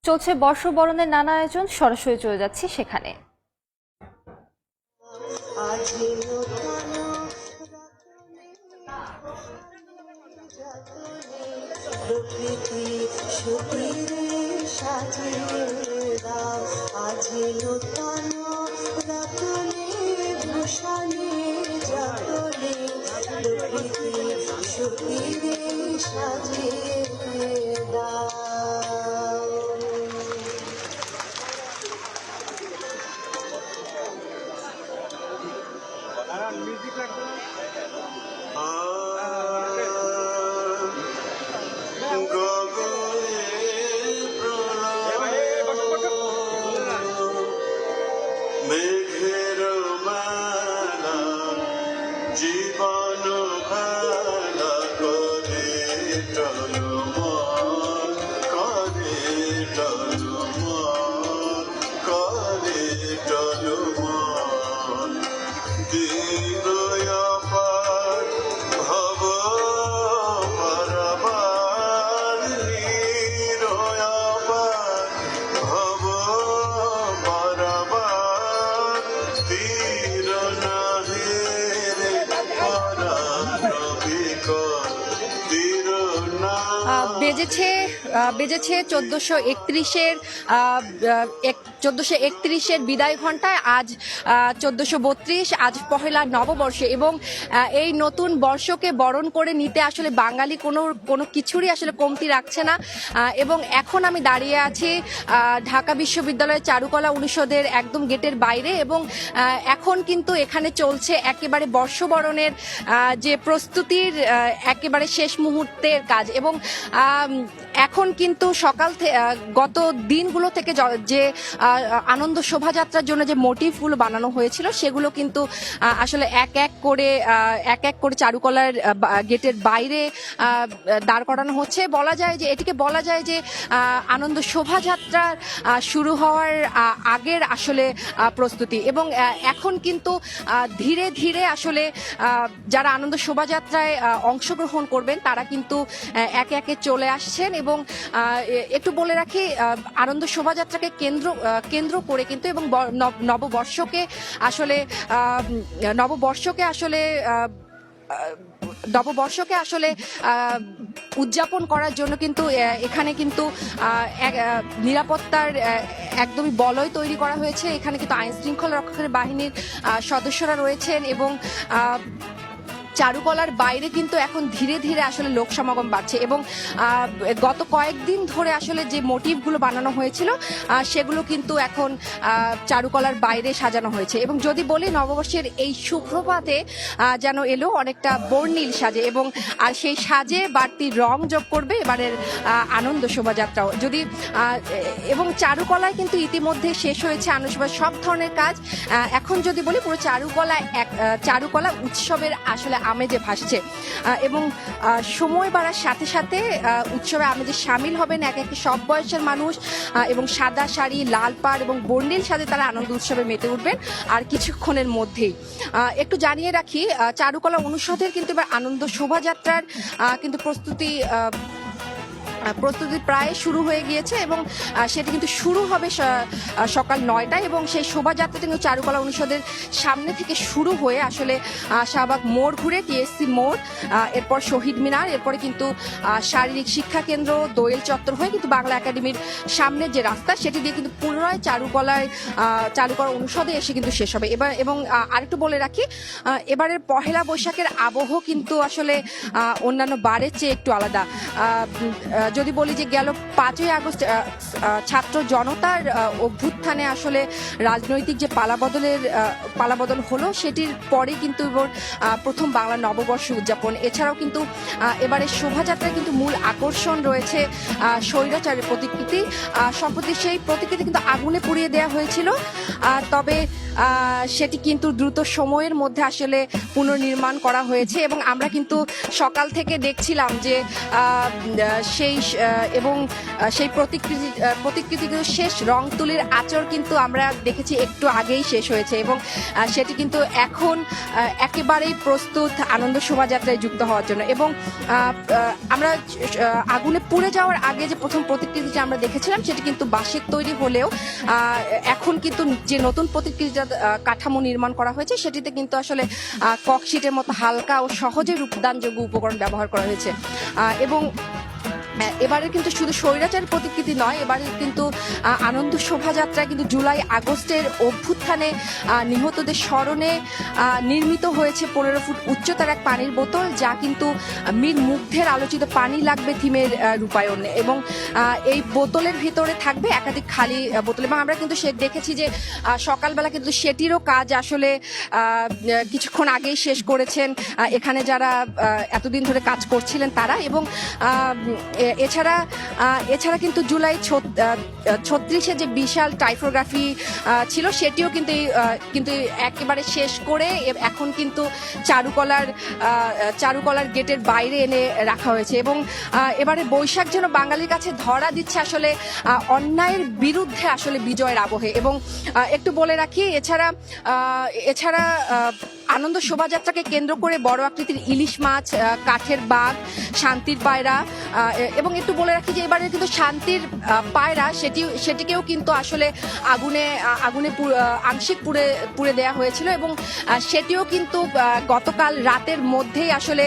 চলছে বর্ষবরণের নানা আয়োজন, সরাসরি চলে যাচ্ছি সেখানে। মেঘের মালা জীবন ভালা করে টলমল করে টলমল করে টলমল দীনয়াপার ভব পরবার নিরয়াপার ভব পরবার তীর নাহে রে পরাবিকল তীর না বেজেছে 1431-এর বিদায় ঘন্টায়। আজ 1432, আজ পহেলা নববর্ষে, এবং এই নতুন বর্ষকে বরণ করে নিতে আসলে বাঙালি কোনো কিছুরই আসলে কমতি রাখছে না। এবং এখন আমি দাঁড়িয়ে আছি ঢাকা বিশ্ববিদ্যালয়ের চারুকলা অনুষদের একদম গেটের বাইরে, এবং এখন কিন্তু এখানে চলছে একেবারে বর্ষবরণের যে প্রস্তুতির একেবারে শেষ মুহূর্তের কাজ। এবং এখন কিন্তু সকাল গত দিনগুলো থেকে যে আনন্দ শোভাযাত্রার জন্য যে মোটিভগুলো বানানো হয়েছিল সেগুলো কিন্তু আসলে এক এক করে চারুকলার গেটের বাইরে দাঁড় করানো হচ্ছে। এটিকে বলা যায় যে আনন্দ শোভাযাত্রার শুরু হওয়ার আগের আসলে প্রস্তুতি। এবং এখন কিন্তু ধীরে ধীরে আসলে যারা আনন্দ শোভাযাত্রায় অংশগ্রহণ করবেন তারা কিন্তু একে একে চলে আসছেন। এবং একটু বলে রাখি, আনন্দ শোভাযাত্রাকে কেন্দ্র করে কিন্তু এবং নববর্ষকে আসলে উদযাপন করার জন্য কিন্তু এখানে কিন্তু নিরাপত্তার একদমই বলয় তৈরি করা হয়েছে। এখানে কিন্তু আইন শৃঙ্খলা রক্ষাকারী বাহিনীর সদস্যরা রয়েছেন, এবং চারুকলার বাইরে কিন্তু এখন ধীরে ধীরে আসলে লোক সমাগম বাড়ছে। এবং গত কয়েকদিন ধরে আসলে যে মোটিভগুলো বানানো হয়েছিল সেগুলো কিন্তু এখন চারুকলার বাইরে সাজানো হয়েছে। এবং যদি বলি, নববর্ষের এই সুপ্রভাতে যেন এলো অনেকটা বর্ণিল সাজে, এবং আর সেই সাজে বাড়তি রং যোগ করবে এবারের আনন্দ শোভাযাত্রাও। এবং চারুকলায় কিন্তু ইতিমধ্যে শেষ হয়েছে আনন্দ শোভা সব ধরনের কাজ। এখন যদি বলি, পুরো চারুকলা উৎসবের আসলে আমেজে ভাসছে। এবং সময় বাড়ার সাথে সাথে উৎসবে আমেজে সামিল হবেন এক এক সব বয়সের মানুষ, এবং সাদা শাড়ি, লাল পাড় এবং বর্ণিল সাজে তারা আনন্দ উৎসবে মেতে উঠবেন আর কিছুক্ষণের মধ্যেই। একটু জানিয়ে রাখি, চারুকলা অনুষদের কিন্তু এবার আনন্দ শোভাযাত্রার কিন্তু প্রস্তুতি প্রায় শুরু হয়ে গিয়েছে, এবং সেটি কিন্তু শুরু হবে সকাল 9টায়। এবং সেই শোভাযাত্রাটা কিন্তু চারুকলা অনুষদের সামনে থেকে শুরু হয়ে আসলে শাহবাগ মোড় ঘুরে টিএসসি মোড়, এরপর শহীদ মিনার, এরপরে কিন্তু শারীরিক শিক্ষা কেন্দ্র, দোয়েল চত্বর হয়ে কিন্তু বাংলা একাডেমির সামনের যে রাস্তা সেটি দিয়ে কিন্তু পুনরায় চারুকলা অনুষদে এসে কিন্তু শেষ হবে। এবং আরেকটু বলে রাখি, এবারের পহেলা বৈশাখের আবহ কিন্তু আসলে অন্যান্য বারের চেয়ে একটু আলাদা। যদি বলি যে গেল 5ই আগস্ট ছাত্র জনতার অভ্যুত্থানে আসলে রাজনৈতিক যে পালাবদল হলো, সেটির পরে কিন্তু প্রথম বাংলা নববর্ষ উদযাপন। এছাড়াও কিন্তু এবারে শোভাযাত্রায় কিন্তু মূল আকর্ষণ রয়েছে স্বৈরাচারের প্রতিকৃতি। সম্প্রতি সেই প্রতিকৃতি কিন্তু আগুনে পুড়িয়ে দেওয়া হয়েছিল, তবে সেটি কিন্তু দ্রুত সময়ের মধ্যে আসলে পুনর্নির্মাণ করা হয়েছে এবং আমরা কিন্তু সকাল থেকে দেখছিলাম যে সেই প্রতিকৃতি কিন্তু শেষ রং তুলির আঁচড় কিন্তু আমরা দেখেছি একটু আগেই শেষ হয়েছে এবং সেটি কিন্তু এখন একেবারেই প্রস্তুত আনন্দ শোভাযাত্রায় যুক্ত হওয়ার জন্য এবং আমরা আগুনে পুড়ে যাওয়ার আগে যে প্রথম প্রতিকৃতিটা আমরা দেখেছিলাম সেটি কিন্তু বাঁশের তৈরি হলেও এখন কিন্তু যে নতুন প্রতিকৃতিটা কাঠামো নির্মাণ করা হয়েছে সেটিতে কিন্তু আসলে ককশিটের মতো হালকা ও সহজে রূপদানযোগ্য উপকরণ ব্যবহার করা হয়েছে এবং এবারে কিন্তু শুধু স্বৈরাচার প্রতিকৃতি নয়, এবারে কিন্তু আনন্দ শোভাযাত্রায় কিন্তু জুলাই আগস্টের অভ্যুত্থানে নিহতদের স্মরণে নির্মিত হয়েছে 15 ফুট উচ্চতার এক পানির বোতল, যা কিন্তু মীর মুগ্ধের আলোচিত পানি লাগবে থিমের রূপায়ণ এবং এই বোতলের ভিতরে থাকবে একাধিক খালি বোতল এবং আমরা কিন্তু সে দেখেছি যে সকালবেলা কিন্তু সেটিরও কাজ আসলে কিছুক্ষণ আগেই শেষ করেছেন এখানে যারা এতদিন ধরে কাজ করছিলেন তারা এবং এছাড়া কিন্তু জুলাই 36-এ যে বিশাল টাইপোগ্রাফি ছিল সেটিও কিন্তু একেবারে শেষ করে এখন কিন্তু চারুকলার গেটের বাইরে এনে রাখা হয়েছে এবং এবারে বৈশাখ যেন বাঙালির কাছে ধরা দিচ্ছে আসলে অন্যায়ের বিরুদ্ধে আসলে বিজয়ের আবহে এবং একটু বলে রাখি এছাড়া আনন্দ শোভাযাত্রাকে কেন্দ্র করে বড় আকৃতির ইলিশ মাছ, কাঠের বাঘ, শান্তির পায়রা এবং একটু বলে রাখি যে এবারে কিন্তু শান্তির পায়রা সেটিকেও কিন্তু আসলে আগুনে আংশিক পুড়ে দেয়া হয়েছিল এবং সেটিও কিন্তু গতকাল রাতের মধ্যেই আসলে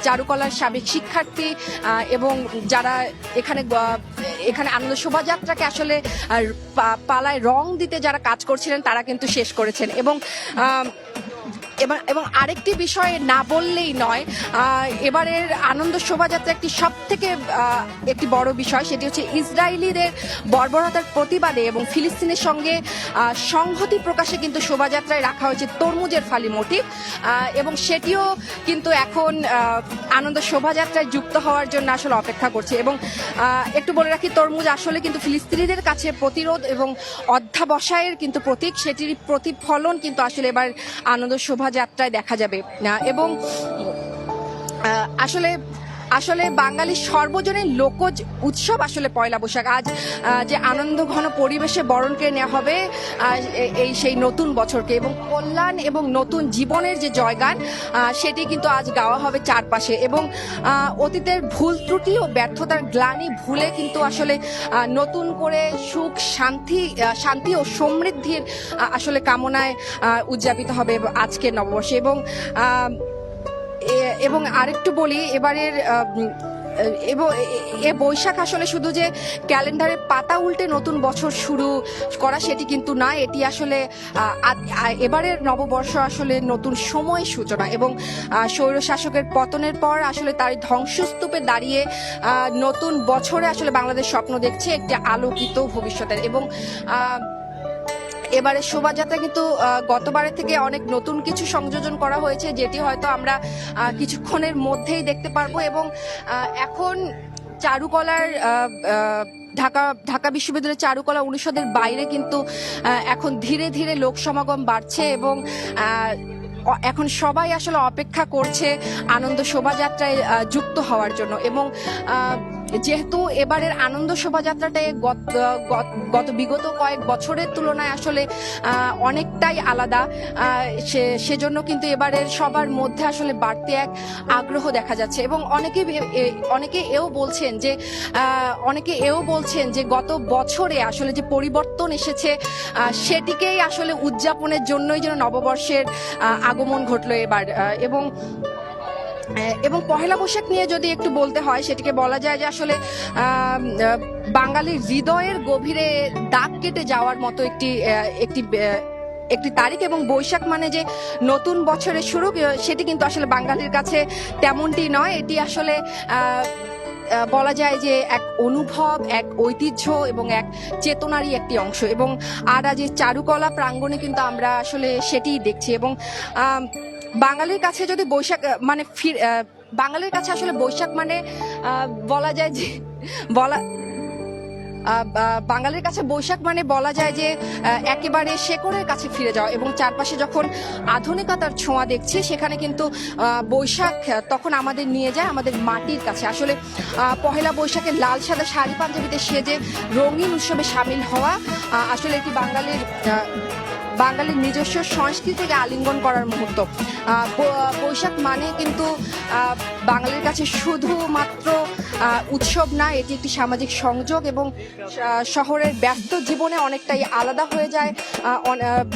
চারুকলার সাবেক শিক্ষার্থী এবং যারা এখানে আনন্দ শোভাযাত্রাকে আসলে পালায় রং দিতে যারা কাজ করছিলেন তারা কিন্তু শেষ করেছেন এবং আরেকটি বিষয় না বললেই নয়, এবারের আনন্দ শোভাযাত্রা একটি বড় বিষয়, সেটি হচ্ছে ইসরায়েলিদের বর্বরতার প্রতিবাদে এবং ফিলিস্তিনের সঙ্গে সংহতি প্রকাশে কিন্তু শোভাযাত্রায় রাখা হয়েছে তরমুজের ফালি মোটিভ এবং সেটিও কিন্তু এখন আনন্দ শোভাযাত্রায় যুক্ত হওয়ার জন্য আসলে অপেক্ষা করছে এবং একটু বলে রাখি তরমুজ আসলে কিন্তু ফিলিস্তিনিদের কাছে প্রতিরোধ এবং অধ্যাবসায়ের কিন্তু প্রতীক, সেটির প্রতিফলন কিন্তু আসলে এবার আনন্দ শোভাযাত্রায় দেখা যাবে এবং আসলে বাঙালির সর্বজনীন লোকজ উৎসব আসলে পয়লা বৈশাখ। আজ যে আনন্দ ঘন পরিবেশে বরণ করে নেওয়া হবে সেই নতুন বছরকে এবং কল্যাণ এবং নতুন জীবনের যে জয়গান সেটি কিন্তু আজ গাওয়া হবে চারপাশে এবং অতীতের ভুল ত্রুটি ও ব্যর্থতার গ্লানি ভুলে কিন্তু আসলে নতুন করে সুখ শান্তি ও সমৃদ্ধির আসলে কামনায় উদযাপিত হবে আজকের নববর্ষে এবং আরেকটু বলি এবারের এ বৈশাখ আসলে শুধু যে ক্যালেন্ডারের পাতা উল্টে নতুন বছর শুরু করা সেটি কিন্তু না, এটি আসলে এবারের নববর্ষ আসলে নতুন সময় সূচনা এবং স্বৈর শাসকের পতনের পর আসলে তার ধ্বংসস্তূপে দাঁড়িয়ে নতুন বছরে আসলে বাংলাদেশ স্বপ্ন দেখছে একটি আলোকিত ভবিষ্যতের এবং এবারে শোভাযাত্রা কিন্তু গতবারের থেকে অনেক নতুন কিছু সংযোজন করা হয়েছে, যেটি হয়তো আমরা কিছুক্ষণের মধ্যেই দেখতে পারবো এবং এখন চারুকলার ঢাকা বিশ্ববিদ্যালয়ের চারুকলা অনুষদের বাইরে কিন্তু এখন ধীরে ধীরে লোক সমাগম বাড়ছে এবং এখন সবাই আসলে অপেক্ষা করছে আনন্দ শোভাযাত্রায় যুক্ত হওয়ার জন্য এবং যেহেতু এবারের আনন্দ শোভাযাত্রাটায় গত বিগত কয়েক বছরের তুলনায় আসলে অনেকটাই আলাদা, সেজন্য কিন্তু এবারের সবার মধ্যে আসলে বাড়তি এক আগ্রহ দেখা যাচ্ছে এবং অনেকে এও বলছেন যে গত বছরে আসলে যে পরিবর্তন এসেছে সেটিকেই আসলে উদযাপনের জন্যই যেন নববর্ষের আগমন ঘটলো এবার এবং পহেলা বৈশাখ নিয়ে যদি একটু বলতে হয় সেটিকে বলা যায় যে আসলে বাঙালির হৃদয়ের গভীরে দাগ কেটে যাওয়ার মতো একটি তারিখ এবং বৈশাখ মানে যে নতুন বছরের শুরু সেটি কিন্তু আসলে বাঙালির কাছে তেমনটি নয়, এটি আসলে বলা যায় যে এক অনুভব, এক ঐতিহ্য এবং এক চেতনারই একটি অংশ এবং আর আজ চারুকলা প্রাঙ্গণে কিন্তু আমরা আসলে সেটিই দেখছি এবং বাঙালির কাছে যদি বাঙালির কাছে আসলে বৈশাখ মানে বলা যায় যে বাঙালির কাছে বৈশাখ মানে বলা যায় যে একেবারে শেকড়ের কাছে ফিরে যাওয়া, এবং চারপাশে যখন আধুনিকতার ছোঁয়া দেখছি সেখানে কিন্তু বৈশাখ তখন আমাদের নিয়ে যায় আমাদের মাটির কাছে। আসলে পহেলা বৈশাখে লাল সাদা শাড়ি পাঞ্জাবিতে সেজে রঙিন উৎসবে সামিল হওয়া আসলে এটি বাঙালির নিজস্ব সংস্কৃতিকে আলিঙ্গন করার মুহূর্ত। বৈশাখ মানে কিন্তু বাঙালির কাছে শুধুমাত্র উৎসব না, এটি একটি সামাজিক সংযোগ এবং শহরের ব্যস্ত জীবনে অনেকটাই আলাদা হয়ে যায়।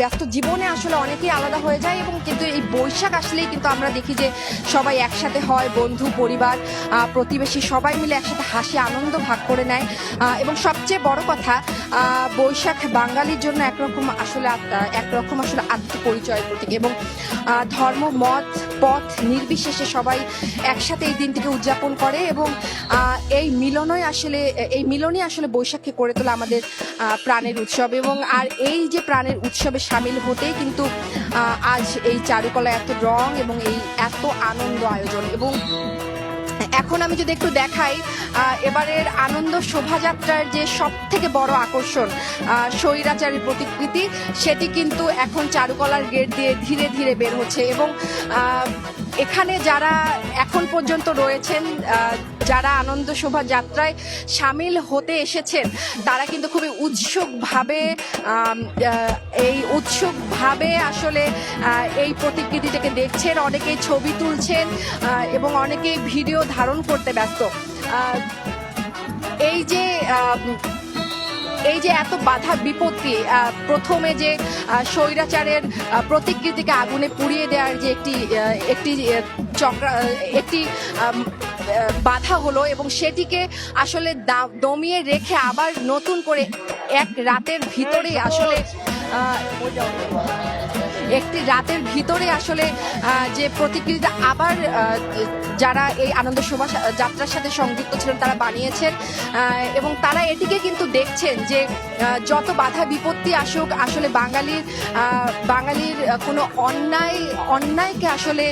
ব্যস্ত জীবনে আসলে অনেকেই আলাদা হয়ে যায়, এবং কিন্তু এই বৈশাখ আসলেই কিন্তু আমরা দেখি যে সবাই একসাথে হয়, বন্ধু পরিবার প্রতিবেশী সবাই মিলে একসাথে হাসি আনন্দ ভাগ করে নেয়। এবং সবচেয়ে বড় কথা, বৈশাখ বাঙালির জন্য একরকম আসলে আত্মপরিচয়ের প্রতীক, এবং ধর্ম মত পথ নির্বিশেষে সবাই একসাথে এই দিনটিকে উদযাপন করে, এবং এই মিলনই আসলে বৈশাখকে করে তোলে আমাদের প্রাণের উৎসব। এবং আর এই যে প্রাণের উৎসবে সামিল হতেই কিন্তু আজ এই চারুকলা এত রং এবং এই এত আনন্দ আয়োজন। এবং এখন আমি যদি একটু দেখাই এবারের আনন্দ শোভাযাত্রার যে সব থেকে বড় আকর্ষণ স্বৈরাচারী প্রতিকৃতি, সেটি কিন্তু এখন চারুকলার গেট দিয়ে ধীরে ধীরে বের হচ্ছে। এবং এখানে যারা এখন পর্যন্ত রয়েছেন, যারা আনন্দ শোভাযাত্রায় সামিল হতে এসেছেন, তারা কিন্তু খুবই উৎসুকভাবে আসলে এই প্রতিকৃতিটাকে দেখছেন, অনেকেই ছবি তুলছেন এবং অনেকেই ভিডিও ধারণ করতে ব্যস্ত। এই যে এত বাধা বিপত্তি, প্রথমে যে স্বৈরাচারের প্রতিকৃতিকে আগুনে পুড়িয়ে দেওয়ার যে একটি বাধা হলো, এবং সেটিকে আসলে দমিয়ে রেখে আবার নতুন করে এক রাতের ভিতরেই আসলে একটি রাতের ভিতরে আসলে যে প্রতিকৃতিটা আবার যারা এই আনন্দ শোভাযাত্রার সাথে সংযুক্ত ছিলেন তারা বানিয়েছেন, এবং তারা এটিকে কিন্তু দেখছেন যে যত বাধা বিপত্তি আসুক, আসলে বাঙালির কোনো অন্যায়কে আসলে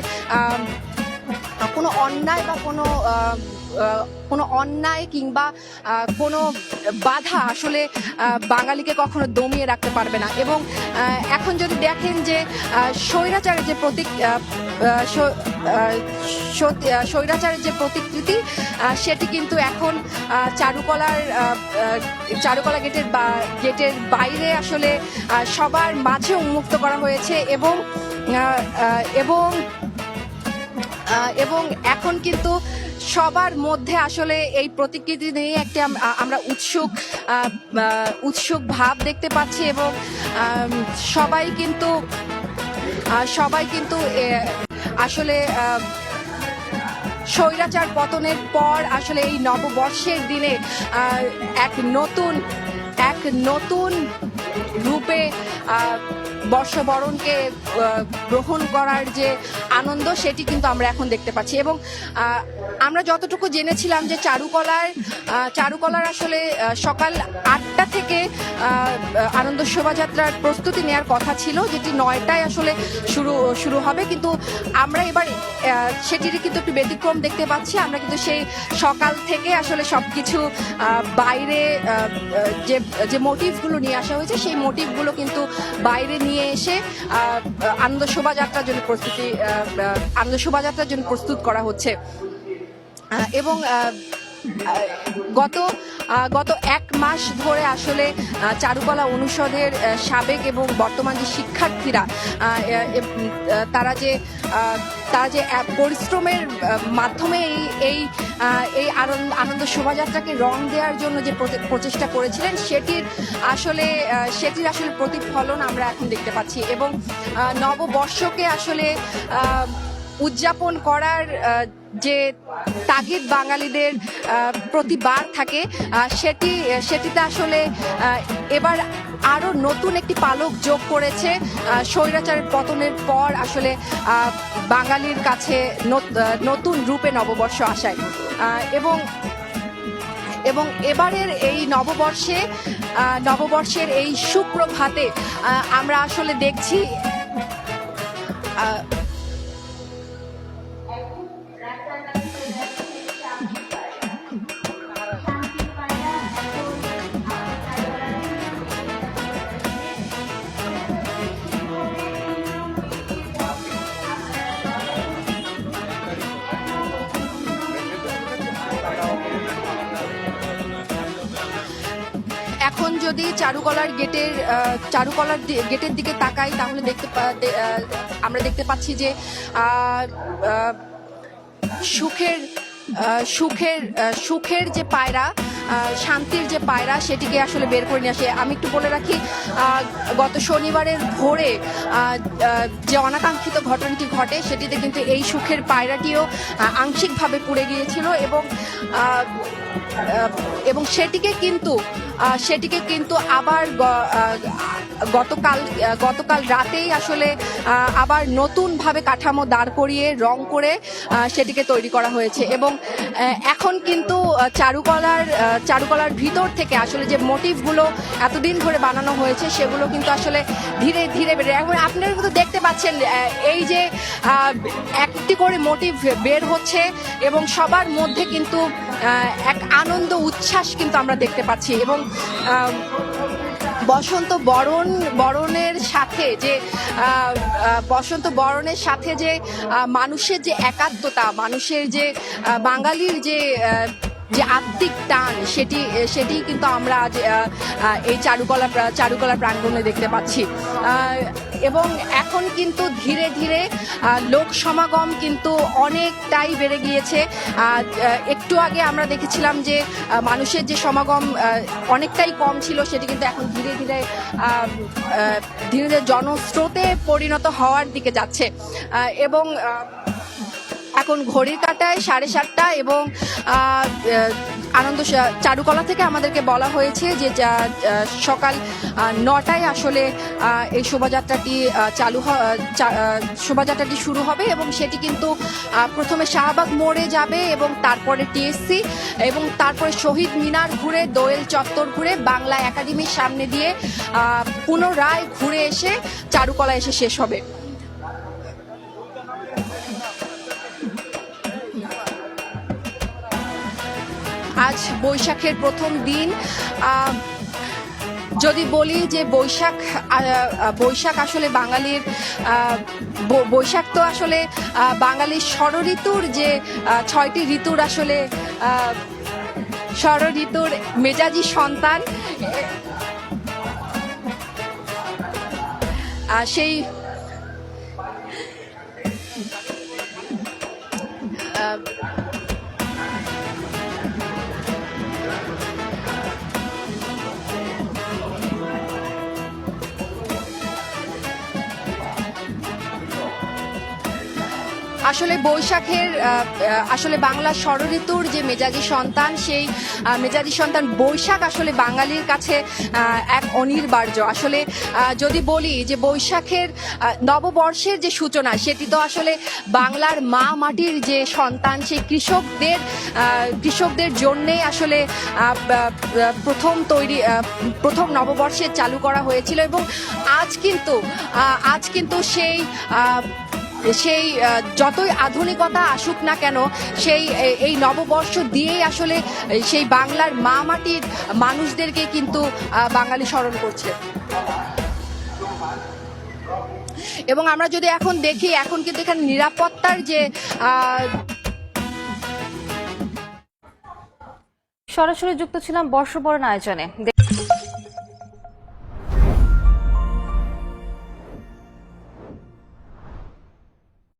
কোনো অন্যায় বা কোনো অন্যায় কিংবা কোনো বাধা আসলে বাঙালিকে কখনো দমিয়ে রাখতে পারবে না। এবং এখন যদি দেখেন যে স্বৈরাচারের যে প্রতিকৃতি, সেটি কিন্তু এখন চারুকলা গেটের বাইরে আসলে সবার মাঝে উন্মুক্ত করা হয়েছে, এবং এখন কিন্তু সবার মধ্যে আসলে এই প্রতিকৃতি নিয়ে একটি আমরা উৎসুক ভাব দেখতে পাচ্ছি। এবং সবাই কিন্তু আসলে স্বৈরাচার পতনের পর আসলে এই নববর্ষের দিনে এক নতুন রূপে বর্ষবরণকে গ্রহণ করার যে আনন্দ, সেটি কিন্তু আমরা এখন দেখতে পাচ্ছি। এবং আমরা যতটুকু জেনেছিলাম যে চারুকলার আসলে সকাল 8টা থেকে আনন্দ শোভাযাত্রার প্রস্তুতি নেওয়ার কথা ছিল, যেটি 9টায় আসলে শুরু হবে, কিন্তু আমরা এবার সেটির কিন্তু একটু ব্যতিক্রম দেখতে পাচ্ছি। আমরা কিন্তু সেই সকাল থেকে আসলে সবকিছু বাইরে যে মোটিভগুলো নিয়ে আসা হয়েছে, সেই মোটিভগুলো কিন্তু বাইরে নিয়ে এসে আনন্দ শোভাযাত্রার জন্য প্রস্তুত করা হচ্ছে। এবং গত 1 মাস ধরে আসলে চারুকলা অনুষদের সাবেক এবং বর্তমান যে শিক্ষার্থীরা, তারা যে পরিশ্রমের মাধ্যমে এই আনন্দ শোভাযাত্রাকে রং দেওয়ার জন্য যে প্রচেষ্টা করেছিলেন, সেটির আসলে প্রতিফলন আমরা এখন দেখতে পাচ্ছি। এবং নববর্ষকে আসলে উদযাপন করার যে তাগিদ বাঙালিদের প্রতিবার থাকে, সেটিতে আসলে এবার আরো নতুন একটি পালক যোগ করেছে স্বৈরাচারের পতনের পর আসলে বাঙালির কাছে নতুন রূপে নববর্ষ আসায়। এবং এবারের এই নববর্ষের এই সুপ্রভাতে আমরা আসলে দেখছি এখন যদি চারুকলার গেটের দিকে তাকাই তাহলে আমরা দেখতে পাচ্ছি যে সুখের যে পায়রা, শান্তির যে পায়রা, সেটিকে আসলে বের করে নিয়ে আসে। আমি একটু বলে রাখি, গত শনিবারের ভোরে যে অনাকাঙ্ক্ষিত ঘটনাটি ঘটে সেটিতে কিন্তু এই সুখের পায়রাটিও আংশিকভাবে পুড়ে গিয়েছিল এবং সেটিকে কিন্তু আবার গতকাল রাতেই আসলে আবার নতুনভাবে কাঠামো দাঁড় করিয়ে রং করে সেটিকে তৈরি করা হয়েছে। এবং এখন কিন্তু চারুকলার ভিতর থেকে আসলে যে মোটিভগুলো এতদিন ধরে বানানো হয়েছে সেগুলো কিন্তু আসলে ধীরে ধীরে বেড়ে, এখন আপনারা কিন্তু দেখতে পাচ্ছেন এই যে একটি করে মোটিভ বের হচ্ছে এবং সবার মধ্যে কিন্তু এক আনন্দ উচ্ছ্বাস কিন্তু আমরা দেখতে পাচ্ছি। এবং বসন্ত বরণের সাথে যে মানুষের যে একাত্মতা, মানুষের যে বাঙালির যে আত্মিক টান, সেটি কিন্তু আমরা আজ এই চারুকলা প্রাঙ্গণে দেখতে পাচ্ছি। এবং এখন কিন্তু ধীরে ধীরে লোক সমাগম কিন্তু অনেকটাই বেড়ে গিয়েছে। একটু আগে আমরা দেখেছিলাম যে মানুষের যে সমাগম অনেকটাই কম ছিল, সেটি কিন্তু এখন ধীরে ধীরে জনস্রোতে পরিণত হওয়ার দিকে যাচ্ছে। এবং এখন ঘড়ির কাঁটায় 7:30 এবং চারুকলা থেকে আমাদেরকে বলা হয়েছে যে সকাল 9টায় আসলে এই শোভাযাত্রাটি শুরু হবে এবং সেটি কিন্তু প্রথমে শাহবাগ মোড়ে যাবে এবং তারপরে টিএসসি এবং তারপরে শহীদ মিনার ঘুরে, দোয়েল চত্বর ঘুরে, বাংলা একাডেমির সামনে দিয়ে পুনরায় ঘুরে এসে চারুকলা এসে শেষ হবে। আজ বৈশাখের প্রথম দিন। যদি বলি যে বৈশাখ আসলে বাঙালির বৈশাখ তো আসলে বাঙালির ষড়ঋতুর যে 6টি ঋতুর আসলে ষড়ঋতুর মেজাজি সন্তান। সেই আসলে বৈশাখের আসলে বাংলা ষড়ঋতুর যে মেজাজি সন্তান, সেই মেজাজি সন্তান বৈশাখ আসলে বাঙালির কাছে এক অনিবার্য। আসলে যদি বলি যে বৈশাখের নববর্ষের যে সূচনা, সেটি তো আসলে বাংলার মা মাটির যে সন্তান, সেই কৃষকদের জন্যে আসলে প্রথম নববর্ষে চালু করা হয়েছিল। এবং আজ কিন্তু সেই যতই আধুনিকতা আসুক না কেন, এই নববর্ষ দিয়েই আসলে সেই বাংলার মা মাটির মানুষদেরকে কিন্তু বাঙালি স্মরণ করছে। এবং আমরা যদি এখন দেখি, এখন কিন্তু এখানে নিরাপত্তার যে সরাসরি যুক্ত ছিলাম বর্ষবরণ আয়োজনে।